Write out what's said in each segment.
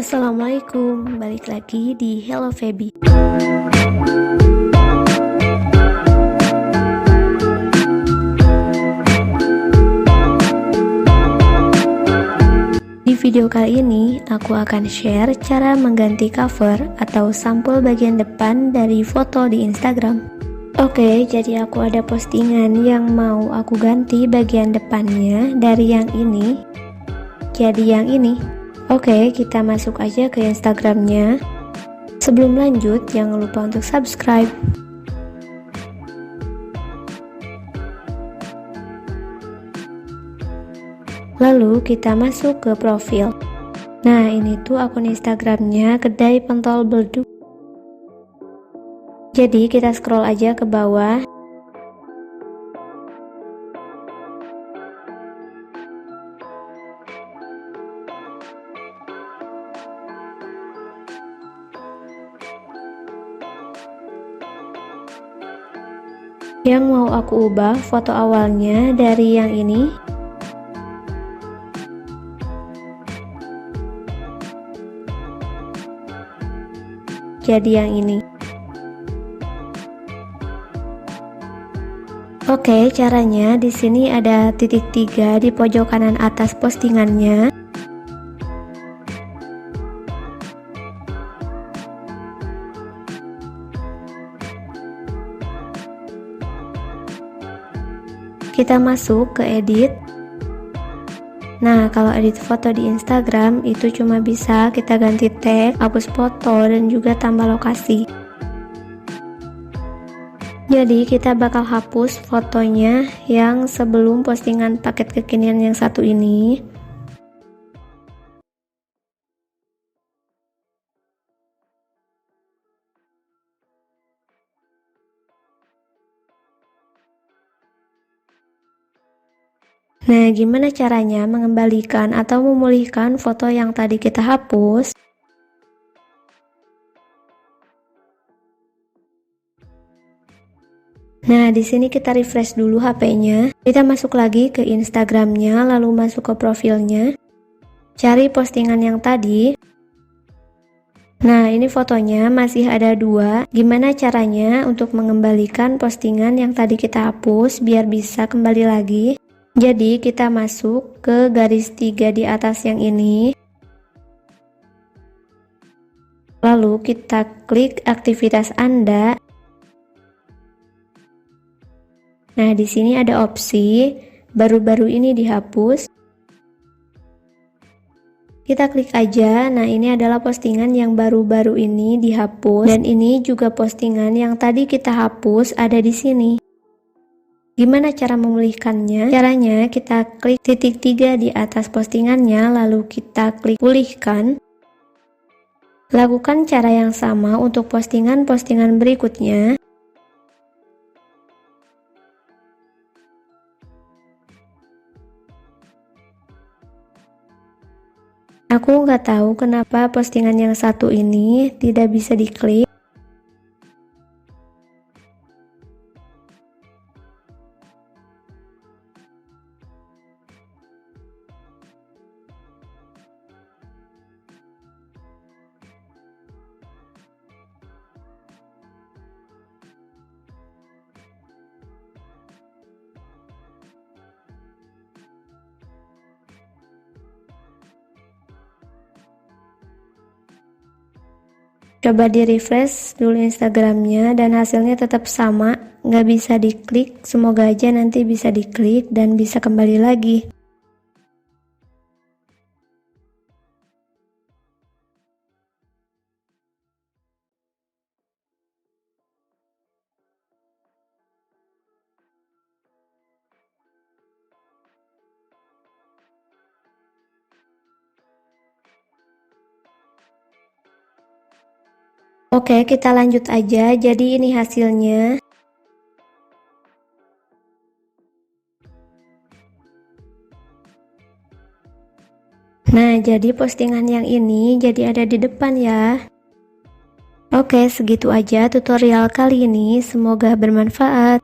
Assalamualaikum, balik lagi di Hello Feby. Di video kali ini, aku akan share cara mengganti cover atau sampul bagian depan dari foto di Instagram. Oke, jadi aku ada postingan yang mau aku ganti bagian depannya dari yang ini jadi yang ini. Oke, kita masuk aja ke Instagramnya. Sebelum lanjut, jangan lupa untuk subscribe. Lalu kita masuk ke profil. Nah, ini tuh akun Instagramnya Kedai Pentol Belduk. Jadi kita scroll aja ke bawah. Yang mau aku ubah foto awalnya dari yang ini jadi yang ini. Oke, caranya di sini ada titik 3 di pojok kanan atas postingannya. Kita masuk ke edit. Nah, kalau edit foto di Instagram itu cuma bisa kita ganti tag, hapus foto, dan juga tambah lokasi. Jadi kita bakal hapus fotonya yang sebelum postingan paket kekinian yang satu ini. Nah, gimana caranya mengembalikan atau memulihkan foto yang tadi kita hapus? Nah, di sini kita refresh dulu HP-nya. Kita masuk lagi ke Instagramnya, lalu masuk ke profilnya. Cari postingan yang tadi. Nah, ini fotonya masih ada 2. Gimana caranya untuk mengembalikan postingan yang tadi kita hapus biar bisa kembali lagi? Jadi kita masuk ke garis 3 di atas yang ini. Lalu kita klik aktivitas Anda. Nah, di sini ada opsi baru-baru ini dihapus. Kita klik aja. Nah, ini adalah postingan yang baru-baru ini dihapus dan ini juga postingan yang tadi kita hapus ada di sini. Gimana cara memulihkannya? Caranya kita klik titik 3 di atas postingannya, lalu kita klik pulihkan. Lakukan cara yang sama untuk postingan-postingan berikutnya. Aku nggak tahu kenapa postingan yang satu ini tidak bisa diklik. Coba di refresh dulu Instagramnya dan hasilnya tetap sama, nggak bisa diklik. Semoga aja nanti bisa diklik dan bisa kembali lagi. Oke, kita lanjut aja. Jadi ini hasilnya. Nah, jadi postingan yang ini jadi ada di depan ya. Oke, segitu aja tutorial kali ini. Semoga bermanfaat.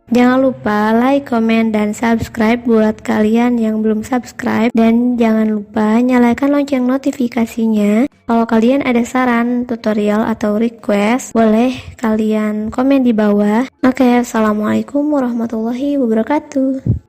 Jangan lupa like, komen, dan subscribe buat kalian yang belum subscribe. Dan jangan lupa nyalakan lonceng notifikasinya. Kalau kalian ada saran, tutorial, atau request, boleh kalian komen di bawah. Oke, assalamualaikum warahmatullahi wabarakatuh.